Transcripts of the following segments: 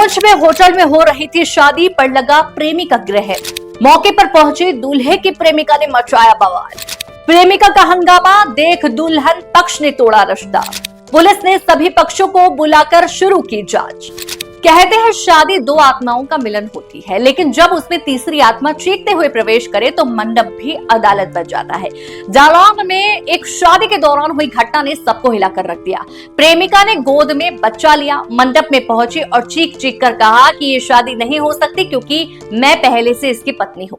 नीमच में होटल में हो रही थी शादी, पर लगा प्रेमी का ग्रह। मौके पर पहुंचे दूल्हे की प्रेमिका ने मचाया बवाल। प्रेमिका का हंगामा देख दुल्हन पक्ष ने तोड़ा रिश्ता। पुलिस ने सभी पक्षों को बुलाकर शुरू की जांच। कहते हैं शादी दो आत्माओं का मिलन होती है, लेकिन जब उसमें तीसरी आत्मा चीखते हुए प्रवेश करे तो मंडप भी अदालत बन जाता है। जालौन में एक शादी के दौरान हुई घटना ने सबको हिलाकर रख दिया। प्रेमिका ने गोद में बच्चा लिया, मंडप में पहुंची और चीख चीख कर कहा कि ये शादी नहीं हो सकती क्योंकि मैं पहले से इसकी पत्नी हूं।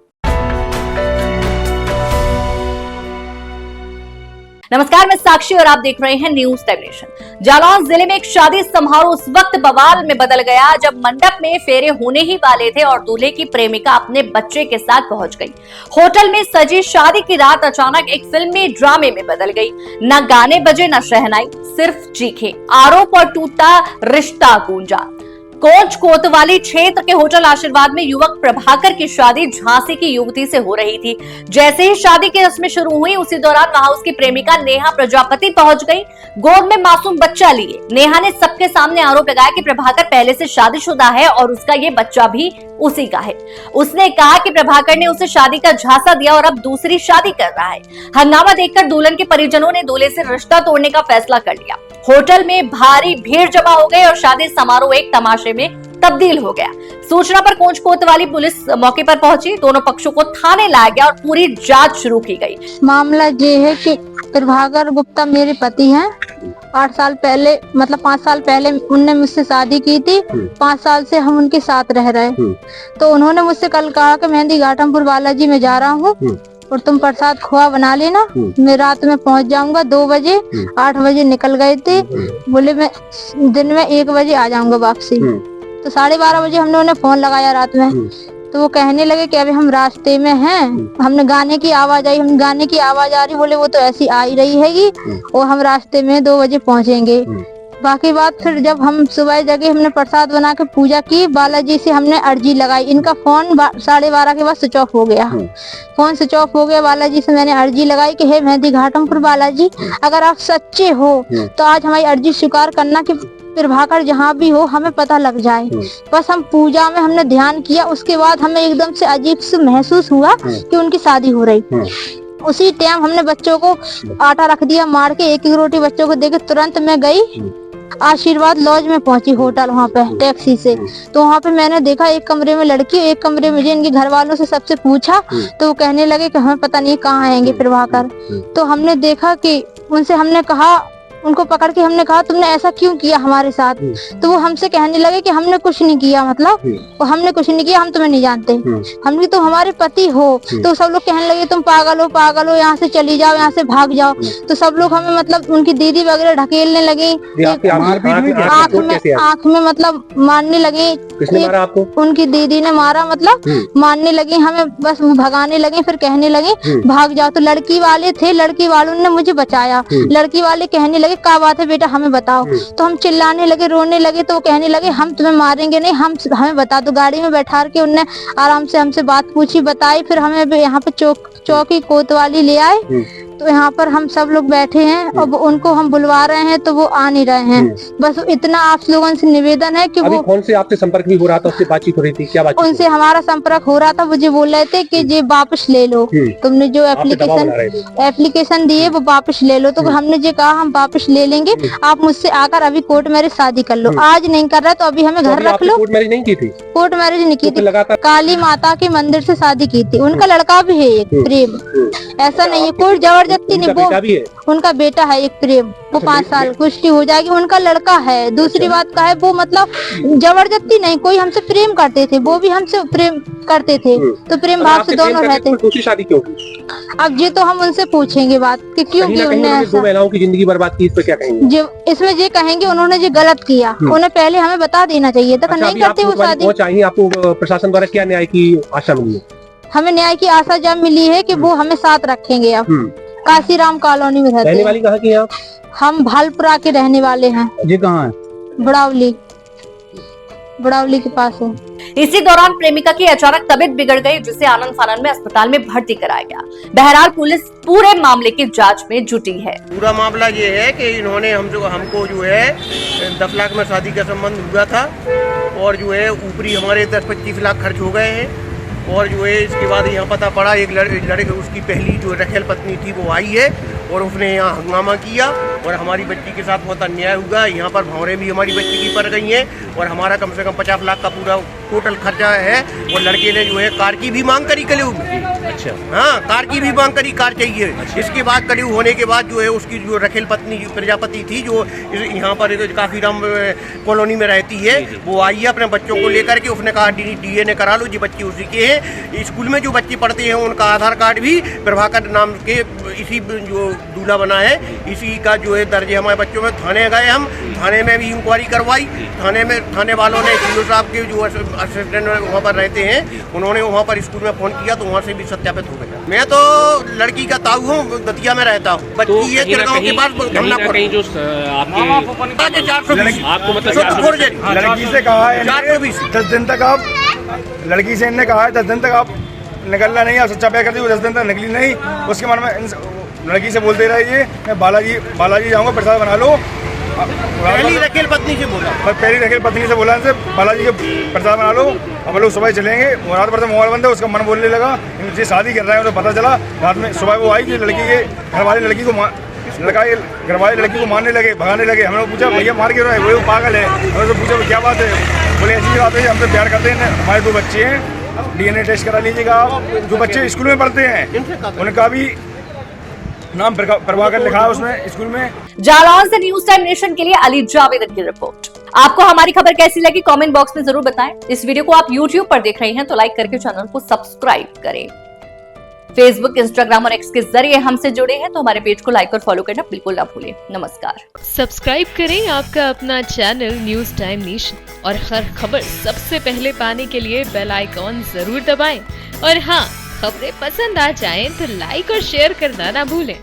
नमस्कार, मैं साक्षी और आप देख रहे हैं न्यूज टाइम नेशन। जालौन जिले में एक शादी समारोह उस वक्त बवाल में बदल गया जब मंडप में फेरे होने ही वाले थे और दूल्हे की प्रेमिका अपने बच्चे के साथ पहुंच गई। होटल में सजी शादी की रात अचानक एक फिल्मी ड्रामे में बदल गई। न गाने बजे न शहनाई, सिर्फ चीखे, आरोप और टूटा रिश्ता गूंजा। कोच कोतवाली क्षेत्र के होटल आशीर्वाद में युवक प्रभाकर की शादी झांसी की युवती से हो रही थी। जैसे ही शादी की रस्में शुरू हुई, उसी दौरान वहां उसकी प्रेमिका नेहा प्रजापति पहुंच गई, गोद में मासूम बच्चा लिए। नेहा ने सबके सामने आरोप लगाया कि प्रभाकर पहले से शादीशुदा है और उसका ये बच्चा भी उसी का है। उसने कहा कि प्रभाकर ने उसे शादी का झांसा दिया और अब दूसरी शादी कर रहा है। हंगामा देखकर दुल्हन के परिजनों ने दूल्हे से रिश्ता तोड़ने का फैसला कर लिया। होटल में भारी भीड़ जमा हो गई और शादी समारोह एक तमाशे में तब्दील हो गया। सूचना पर कोच कोतवाली पुलिस मौके पर पहुंची, दोनों पक्षों को थाने लाया गया और पूरी जांच शुरू की गई। मामला ये है कि प्रभाकर गुप्ता मेरे पति हैं। 8 साल पहले मतलब 5 साल पहले उनने मुझसे शादी की थी। 5 साल से हम उनके साथ रह रहे। तो उन्होंने मुझसे कल कहा कि मेहंदी घाटमपुर बालाजी में जा रहा हूँ और तुम प्रसाद खोआ बना लेना, मैं रात में पहुंच जाऊंगा 2 बजे। 8 बजे निकल गए थे, बोले मैं दिन में 1 बजे आ जाऊंगा वापसी। तो 12:30 बजे हमने उन्हें फोन लगाया रात में, तो वो कहने लगे कि अभी हम रास्ते में हैं। हमने गाने की आवाज आई, हम गाने की आवाज आ रही, बोले वो तो ऐसी आ ही रही हैगी और हम रास्ते में 2 बजे पहुंचेंगे। बाकी बात फिर जब हम सुबह जगह हमने प्रसाद बना के पूजा की, बालाजी से हमने अर्जी लगाई। इनका फोन 12:30 के बाद स्विच ऑफ हो गया। फोन स्विच ऑफ हो गया। बालाजी से मैंने अर्जी लगाई कि हे मेहंदी घाटमपुर बालाजी, अगर आप सच्चे हो तो आज हमारी अर्जी स्वीकार करना कि प्रभाकर जहाँ भी हो हमें पता लग जाए। बस हम पूजा में हमने ध्यान किया, उसके बाद हमें एकदम से अजीब से महसूस हुआ कि उनकी शादी हो रही। उसी टाइम हमने बच्चों को आटा रख दिया मार के, 1-1 रोटी बच्चों को देके तुरंत मैं गई आशीर्वाद लॉज में पहुंची होटल, वहाँ पे टैक्सी से। तो वहाँ पे मैंने देखा एक कमरे में लड़की, एक कमरे में इनके घर वालों से सबसे पूछा तो वो कहने लगे कि हमें पता नहीं कहाँ आएंगे प्रभाकर। तो हमने देखा कि उनसे हमने कहा, उनको पकड़ के हमने कहा तुमने ऐसा क्यों किया हमारे साथ? तो वो हमसे कहने लगे कि हमने कुछ नहीं किया, मतलब हमने कुछ नहीं किया, हम तुम्हें नहीं जानते। हमने तुम हमारे पति हो। तो सब लोग कहने लगे तुम पागल हो, यहाँ से चली जाओ, यहाँ से भाग जाओ। तो सब लोग हमें मतलब उनकी दीदी वगैरह ढकेलने लगी, आँख में मतलब मारने लगी। उनकी दीदी ने मारा, मतलब मारने लगी हमें, बस भगाने लगे, फिर कहने लगे भाग जाओ। तो लड़की वाले थे, लड़की वालों ने मुझे बचाया। लड़की वाले कहने लगे क्या बात है बेटा हमें बताओ। तो हम चिल्लाने लगे, रोने लगे। तो वो कहने लगे हम तुम्हें मारेंगे नहीं, हमें बता दो। गाड़ी में बैठा के उनने आराम से हमसे बात पूछी, बताई। फिर हमें यहाँ पे चौकी कोतवाली ले आए। तो यहाँ पर हम सब लोग बैठे हैं और उनको हम बुलवा रहे हैं तो वो आ नहीं रहे हैं। बस इतना आप लोगों से निवेदन है कि वो कौन से आपसे संपर्क भी हो रहा था, उससे बातचीत हो रही थी, क्या बात? उनसे हमारा संपर्क हो रहा था। मुझे बोल रहे थे कि ये वापस ले लो, तुमने जो एप्लीकेशन दी है वो वापस ले लो। तो हमने जो कहा हम वापस ले लेंगे, आप मुझसे आकर अभी कोर्ट मैरिज शादी कर लो। आज नहीं कर रहा तो अभी हमें घर रख लो। कोर्ट मैरिज नहीं की थी? कोर्ट मैरिज नहीं की थी, काली माता के मंदिर से शादी की थी। उनका लड़का भी है एक प्रेम, ऐसा नहीं है कोई जबरदस्ती नहीं। वो उनका बेटा है एक प्रेम, वो 5 साल पुष्टि हो जाएगी, उनका लड़का है। दूसरी बात का है वो मतलब जबरदस्ती नहीं, कोई हमसे प्रेम करते थे, वो भी हमसे प्रेम करते थे। तो प्रेम भाव से दोनों रहते। दूसरी शादी क्यों? अब ये तो हम उनसे पूछेंगे बात कि क्यों की उन्होंने ऐसा। 2 महिलाओं की जिंदगी बर्बाद की, इस पर क्या कहेंगे? जो इसमें ये कहेंगे उन्होंने जो गलत किया, उन्हें पहले हमें बता देना चाहिए था। नहीं करते वो शादी। चाहिए आपको प्रशासन द्वारा क्या न्याय की आशा मिली है? हमें न्याय की आशा जब मिली है कि वो हमें साथ रखेंगे। अब काशीराम कॉलोनी में रहते हैं। वाली कहाँ की आप? हम भालपुरा के रहने वाले हैं। जी कहाँ है? बड़ावली के पास है। इसी दौरान प्रेमिका की अचानक तबीयत बिगड़ गई, जिसे आनंद फानन में अस्पताल में भर्ती कराया गया। बहरहाल पुलिस पूरे मामले की जांच में जुटी है। पूरा मामला ये है कि इन्होंने हमको जो है 10 लाख में शादी का संबंध हुआ था और जो है ऊपरी हमारे 10-25 लाख खर्च हो गए हैं। और जो है इसके बाद यहाँ पता पड़ा एक लड़के उसकी पहली जो रखेल पत्नी थी वो आई है और उसने यहाँ हंगामा किया और हमारी बच्ची के साथ बहुत अन्याय हुआ। यहाँ पर भौरें भी हमारी बच्ची की पड़ गई हैं और हमारा कम से कम 50 लाख का पूरा टोटल खर्चा है। और लड़के ने जो है कार की भी मांग करी कलेऊ में। अच्छा। हाँ, कार की भी मांग करी, कार चाहिए। इसके बाद कलेऊ होने के बाद जो है उसकी जो रखेल पत्नी प्रजापति थी जो यहाँ पर काफीराम कॉलोनी में रहती है, वो आई है अपने बच्चों को लेकर के। उसने कहा DNA करा लो, जी बच्चे उसी के हैं। स्कूल में जो बच्चे पढ़ते हैं उनका आधार कार्ड भी प्रभाकर नाम के इसी जो दूल्हा बना है इसी का जो है दर्ज हमारे बच्चों में। थाने गए हम, थाने में भी इंक्वायरी करवाई। थाने वालों ने DO साहब के जो असिस्टेंट वहाँ पर रहते हैं उन्होंने वहाँ पर स्कूल में फ़ोन किया तो वहाँ से भी सत्यापित हो गया। मैं तो लड़की का ताऊ हूँ, दतिया में रहता हूँ। बच्ची है तिरगांव के पास जो आपको मतलब लड़की से कहा है 10 दिन तक आप, लड़की से इनने कहा है 10 दिन तक आप निकलना नहीं, आप सच्चा प्यार कर दी, 10 दिन तक निकली नहीं। उसके मन में लड़की से बोलते रहिए मैं बालाजी जाऊँगा, प्रसाद बना लो। पहली रखेल पत्नी से बोला, पहली रखेल पत्नी से बोला इनसे बालाजी के प्रसाद बना लो, अब लोग सुबह चलेंगे। रात भर से मोबाइल बंद है, उसका मन बोलने लगा इनसे शादी कर रहे हैं। उसे पता चला रात में, सुबह वो आई कि लड़की के घर वाले लड़की को मारने लगे, भगाने लगे। हम लोग पूछा भैया मार क्यों रहे, वो पागल है। हमने पूछा क्या बात है, बोले ऐसी बात है हमसे प्यार करते हैं, हमारे 2 बच्चे हैं, DNA टेस्ट करा लीजिएगा आप। जो बच्चे स्कूल में पढ़ते हैं उनका भी नाम प्रभाकर लिखा है उसमें स्कूल में। जालौन से न्यूज टाइम नेशन के लिए अली जावेद की रिपोर्ट। आपको हमारी खबर कैसी लगी कमेंट बॉक्स में जरूर बताएं। इस वीडियो को आप YouTube पर देख रहे हैं तो लाइक करके चैनल को सब्सक्राइब करें। फेसबुक, इंस्टाग्राम और X के जरिए हमसे जुड़े हैं तो हमारे पेज को लाइक और फॉलो करना बिल्कुल ना भूलें। नमस्कार। सब्सक्राइब करें आपका अपना चैनल न्यूज टाइम नेशन और हर खबर सबसे पहले पाने के लिए बेल आइकॉन जरूर दबाएं। और हाँ, खबरें पसंद आ जाएं तो लाइक और शेयर करना ना भूलें।